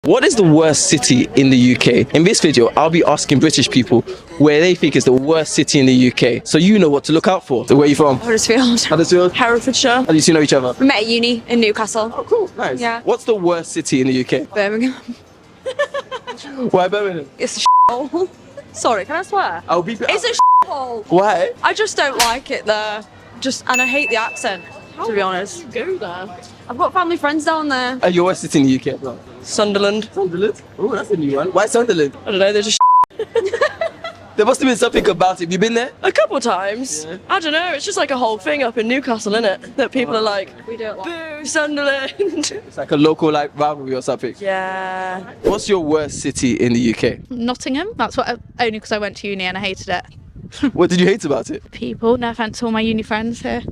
What is the worst city in the UK? In this video, I'll be asking British people where they think is the worst city in the UK. So you know what to look out for. So where are you from? Huddersfield. Huddersfield? Herefordshire. How do you two know each other? We met at uni in Newcastle. Oh, cool. Nice. Yeah. What's the worst city in the UK? Birmingham. Why Birmingham? It's a shithole. Sorry, can I swear? It's a shithole. Why? I just don't like it there. And I hate the accent, to be honest. How do you go there? I've got family friends down there. And your worst city in the UK as well? Sunderland. Sunderland? Oh, that's a new one. Why Sunderland? I don't know, they're just There must have been something about it. Have you been there? a couple of times. Yeah. I don't know, it's just like a whole thing up in Newcastle, innit? That people are like, We don't like boo, Sunderland. It's like a local like rivalry or something. Yeah. What's your worst city in the UK? Nottingham. That's what only because I went to uni and I hated it. What did you hate about it? People, no offence to all my uni friends here.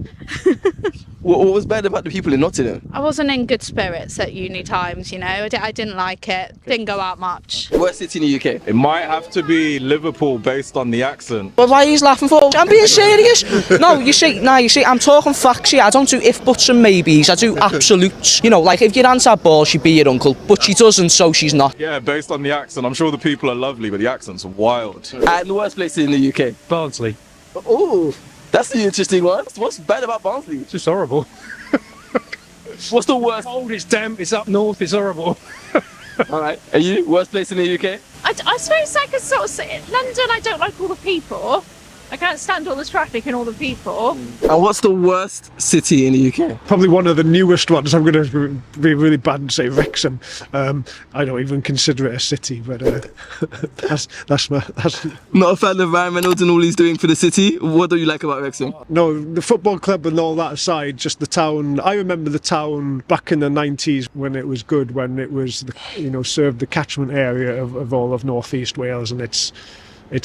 What was bad about the people in Nottingham? I wasn't in good spirits at uni times, you know. I didn't like it. Didn't go out much. Worst city in the UK? It might have to be Liverpool based on the accent. But why are you laughing for? I'm being serious. No, you see, I'm talking facts here. I don't do if, buts and maybes. I do absolutes. You know, like if your aunt had balls, she'd be your uncle. But she doesn't, so she's not. Yeah, based on the accent. I'm sure the people are lovely, but the accent's wild. And the worst place in the UK? Barnsley. Oh, that's the interesting one. What's bad about Barnsley? It's just horrible. What's the worst? Cold, it's damp, it's up north, it's horrible. All right. And you? Worst place in the UK? I suppose I could sort of say London. I don't like all the people. I can't stand all the traffic and all the people. And what's the worst city in the UK? Probably one of the newest ones. I'm going to be really bad and say Wrexham. I don't even consider it a city, but that's Not a fan of Ryan Reynolds and all he's doing for the city. What do you like about Wrexham? no, the football club and all that aside, just the town. I remember the town back in the 90s when it was good, when it was served the catchment area of all of North East Wales, and it's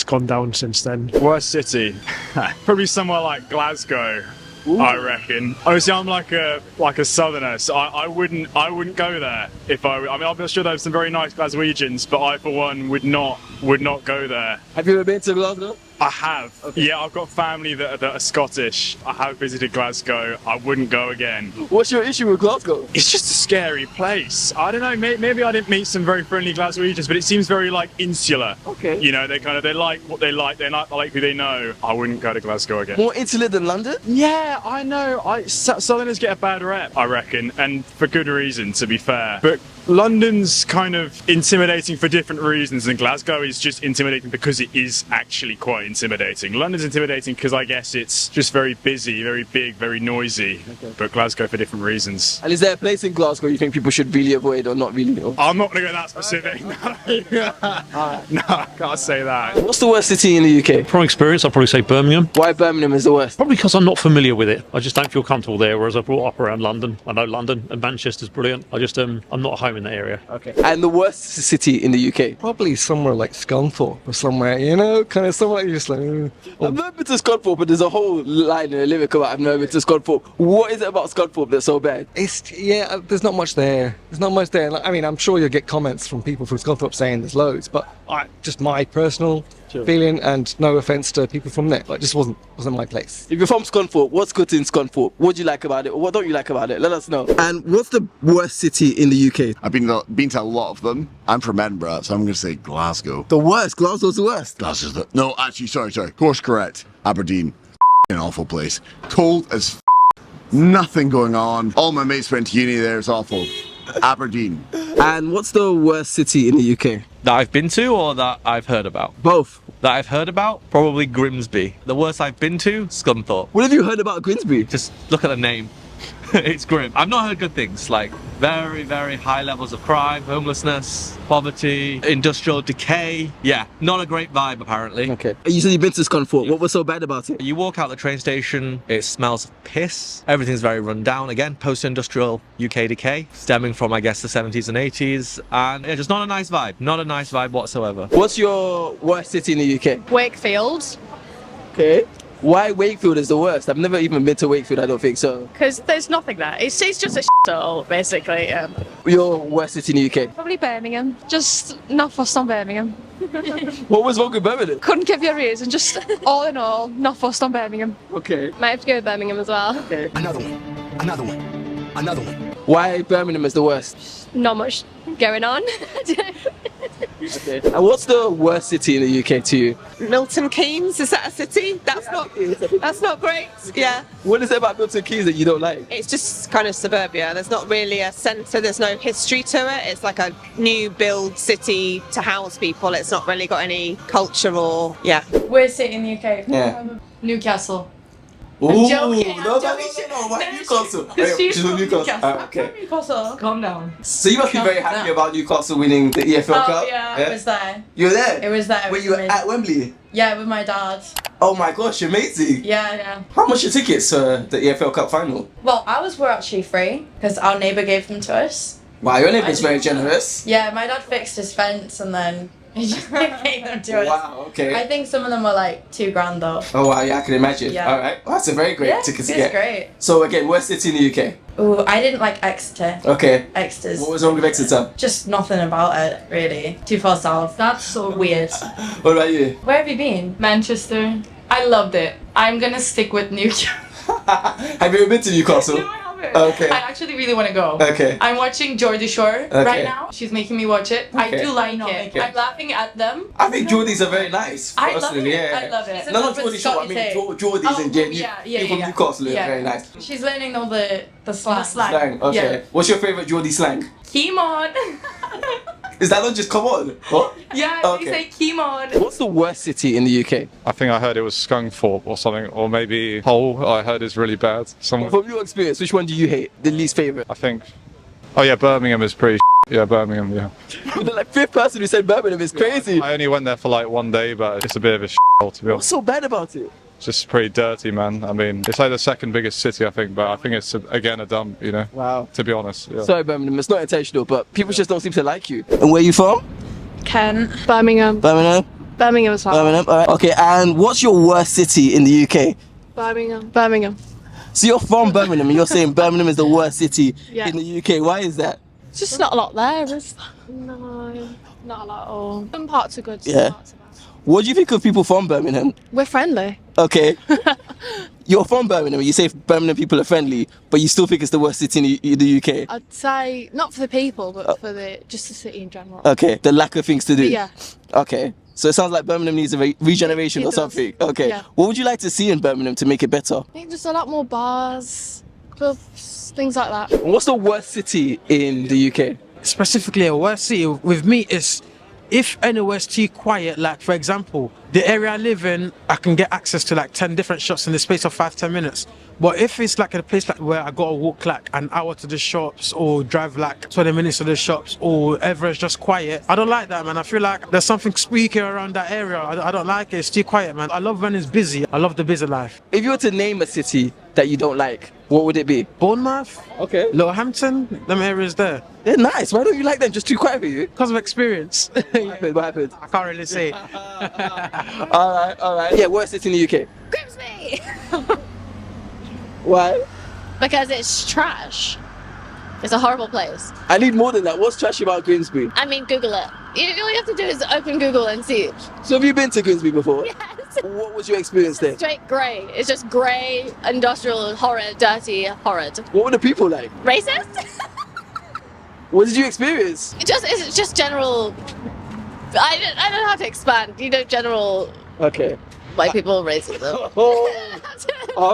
gone down since then. Worst city? Probably somewhere like Glasgow. Ooh. I reckon. Obviously, I'm like a southerner, so I wouldn't go there if I mean, I'm sure there's some very nice Glaswegians, but I for one would not go there. Have you ever been to Glasgow? I have. Okay. Yeah, I've got family that are Scottish. I have visited Glasgow. I wouldn't go again. What's your issue with Glasgow? It's just a scary place. I don't know. Maybe I didn't meet some very friendly Glaswegians, but it seems very like insular. Okay. You know, they like what they like. They like who they know. I wouldn't go to Glasgow again. More insular than London? Yeah, I know. Southerners get a bad rep, I reckon, and for good reason, to be fair. But London's kind of intimidating for different reasons, and Glasgow is just intimidating because it is actually quite intimidating. London's intimidating because I guess it's just very busy, very big, very noisy, but Glasgow for different reasons. And is there a place in Glasgow you think people should really avoid or not really? Or? I'm not going to go that specific. No, I can't say that. What's the worst city in the UK? From experience, I'd probably say Birmingham. Why Birmingham is the worst? Probably because I'm not familiar with it. I just don't feel comfortable there, whereas I brought up around London. I know London and Manchester's brilliant. I'm not at home in that area. Okay. And the worst city in the UK? Probably somewhere like Scunthorpe or somewhere, kind of somewhere like just like. I've never been to Scunthorpe, but there's a whole line in a lyric about I've never been to Scunthorpe. What is it about Scunthorpe that's so bad? There's not much there. There's not much there. I mean, I'm sure you'll get comments from people from Scunthorpe saying there's loads, but just my personal feeling, and no offence to people from there, but it just wasn't my place. If you're from Scunthorpe, what's good in Scunthorpe? What do you like about it, or what don't you like about it? Let us know. And what's the worst city in the UK? I've been to a lot of them. I'm from Edinburgh, so I'm going to say Glasgow. The worst? Glasgow's the worst? Glasgow's no, actually, sorry. Course correct. Aberdeen. An awful place. Cold as nothing going on. All my mates went to uni there. It's awful. Aberdeen. And what's the worst city in the UK? That I've been to or that I've heard about? Both. That I've heard about? Probably Grimsby. The worst I've been to? Scunthorpe. What have you heard about Grimsby? Just look at the name. It's grim. I've not heard good things, like very, very high levels of crime, homelessness, poverty, industrial decay. Yeah, not a great vibe apparently. Okay. You said you've been to Scunthorpe. What was so bad about it? You walk out the train station, it smells of piss. Everything's very run down. Again, post-industrial UK decay, stemming from, I guess, the 70s and 80s. And yeah, just not a nice vibe. Not a nice vibe whatsoever. What's your worst city in the UK? Wakefield. Okay. Why Wakefield is the worst? I've never even been to Wakefield, I don't think so. Because there's nothing there. It's just a shithole, basically. Your worst city in the UK? Probably Birmingham. Just not fussed on Birmingham. What was wrong with Birmingham? Couldn't give you a reason. Just all in all, not fussed on Birmingham. Okay. Might have to go with Birmingham as well. Okay. Another one. Why Birmingham is the worst? Not much going on. Okay. And what's the worst city in the UK to you? Milton Keynes, is that a city? That's not great. Yeah. What is it about Milton Keynes that you don't like? It's just kind of suburbia. There's not really a centre, there's no history to it. It's like a new build city to house people. It's not really got any culture or, yeah. Worst city in the UK? Yeah. Newcastle. Ooh, joking, no, I'm why Newcastle? She's from from Newcastle. Okay. Newcastle. Calm down. So you must be very happy about Newcastle winning the EFL Cup? Yeah, I was there. You were there? It was there. Were you at Wembley? Yeah, with my dad. Oh my gosh, amazing. Yeah. How much are tickets for the EFL Cup final? Well, ours were actually free because our neighbour gave them to us. Wow, your neighbour's very generous. Yeah, my dad fixed his fence and then he just gave them to us. Wow, okay. I think some of them were like $2,000 though. Oh wow, yeah, I can imagine. Yeah. Alright, well, that's a very great ticket to get. Great. So again, worst city in the UK? Ooh, I didn't like Exeter. Okay. Exeter's. What was wrong with Exeter? Just nothing about it, really. Too far south. That's so weird. What about you? Where have you been? Manchester. I loved it. I'm gonna stick with Newcastle. Have you ever been to Newcastle? No, I haven't. Okay. I actually really want to go. Okay. I'm watching Jordi Shore right now. She's making me watch it. I Okay. do like it. Okay. I'm laughing at them. I think Geordies are very nice. I love personally, it. Yeah. I love it. No, not Geordie Shore. I mean Geordies in general. People from Newcastle are very nice. She's learning all the slang. Slang. Okay. Yeah. What's your favourite Geordie slang? Keem on. Is that not just come on? What? Yeah, Okay. they say keem on. What's the worst city in the UK? I think I heard it was Scunthorpe or something, or maybe Hull. I heard is really bad. From your experience, which one do you hate? The least favourite? I think. Oh yeah, Birmingham is pretty. Yeah, Birmingham. Yeah. You're the fifth person who said Birmingham is crazy. I only went there for like 1 day, but it's a bit of a to be honest. What's so bad about it? It's just pretty dirty, man. I mean, it's like the second biggest city, I think, but I think it's again a dump, you know. Wow. To be honest. Yeah. Sorry, Birmingham. It's not intentional, but people just don't seem to like you. And where are you from? Kent. Birmingham. Birmingham. Birmingham as well. Birmingham. All right. Okay. And what's your worst city in the UK? Birmingham. So you're from Birmingham, and you're saying Birmingham is the worst city Yeah. in the UK. Why is that? It's just not a lot there, is there? No, not a lot at all. Some parts are good, some Yeah. parts are bad. What do you think of people from Birmingham? We're friendly. Okay. You're from Birmingham, and you say Birmingham people are friendly, but you still think it's the worst city in the UK? I'd say not for the people, but for just the city in general. Okay. The lack of things to do? Yeah. Okay. So it sounds like Birmingham needs a regeneration It or does. something. Okay. Yeah. What would you like to see in Birmingham to make it better? I think just a lot more bars, clubs, things like that. And what's the worst city in the UK? Specifically a worst city with me is if anywhere's too quiet, like for example, the area I live in, I can get access to like 10 different shops in the space of 5-10 minutes. But if it's like a place like where I gotta walk like an hour to the shops or drive like 20 minutes to the shops or ever it's just quiet, I don't like that, man. I feel like there's something spooky around that area. I don't like it. It's too quiet, man. I love when it's busy. I love the busy life. If you were to name a city that you don't like, what would it be? Bournemouth. Okay. Littlehampton. Them areas there. They're nice. Why don't you like them? Just too quiet for you? Because of experience. What happened? I can't really say. All right. Yeah, worst city in the UK? Grimsby! Why? Because it's trash. It's a horrible place. I need more than that. What's trash about Grimsby? I mean, Google it. All you have to do is open Google and see. So have you been to Grimsby before? Yes. What was your experience there? Straight grey. It's just grey, industrial, horrid, dirty, horrid. What were the people like? Racist? What did you experience? It's just general. I don't know how to expand. General Okay. white people racism. All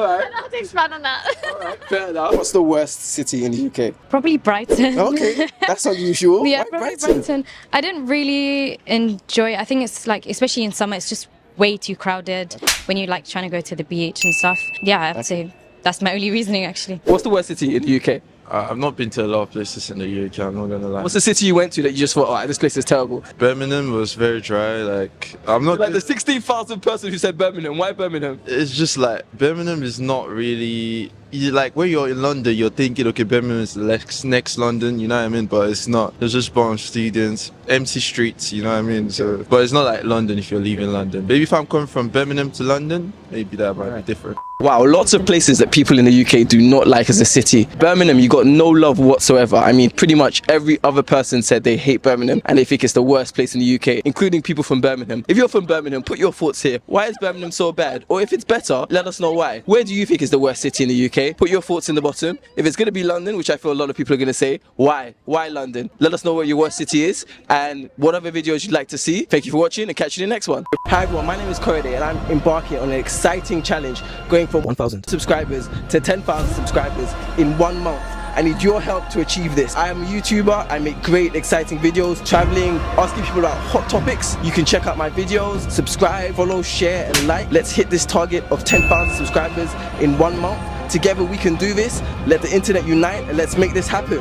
I right. don't know how to expand on that. Fair enough. What's the worst city in the UK? Probably Brighton. Okay, that's unusual. Yeah, Why probably Brighton. I didn't really enjoy it. I think it's like, especially in summer, it's just way too crowded when you're like trying to go to the beach and stuff. Yeah, I have to say that's my only reasoning actually. What's the worst city in the UK? I've not been to a lot of places in the UK, I'm not gonna lie. What's the city you went to that you just thought, oh, this place is terrible? Birmingham was very dry, like, I'm not Like the 16,000 person who said Birmingham. Why Birmingham? It's just like, Birmingham is not really, like when you're in London, you're thinking, okay, Birmingham is the next London, you know what I mean? But it's not. There's just a bunch of students, empty streets, you know what I mean? So, but it's not like London if you're leaving London. Maybe if I'm coming from Birmingham to London, maybe that might be different. Wow, lots of places that people in the UK do not like as a city. Birmingham, you got no love whatsoever. I mean, pretty much every other person said they hate Birmingham and they think it's the worst place in the UK, including people from Birmingham. If you're from Birmingham, put your thoughts here. Why is Birmingham so bad? Or if it's better, let us know why. Where do you think is the worst city in the UK? UK. Put your thoughts in the bottom. If it's going to be London, which I feel a lot of people are going to say, why? Why London? Let us know what your worst city is and what other videos you'd like to see. Thank you for watching and catch you in the next one. Hi everyone, my name is Korede and I'm embarking on an exciting challenge going from 1,000 subscribers to 10,000 subscribers in 1 month. I need your help to achieve this. I am a YouTuber, I make great exciting videos, traveling, asking people about hot topics. You can check out my videos, subscribe, follow, share and like. Let's hit this target of 10,000 subscribers in 1 month. Together we can do this. Let the internet unite and let's make this happen.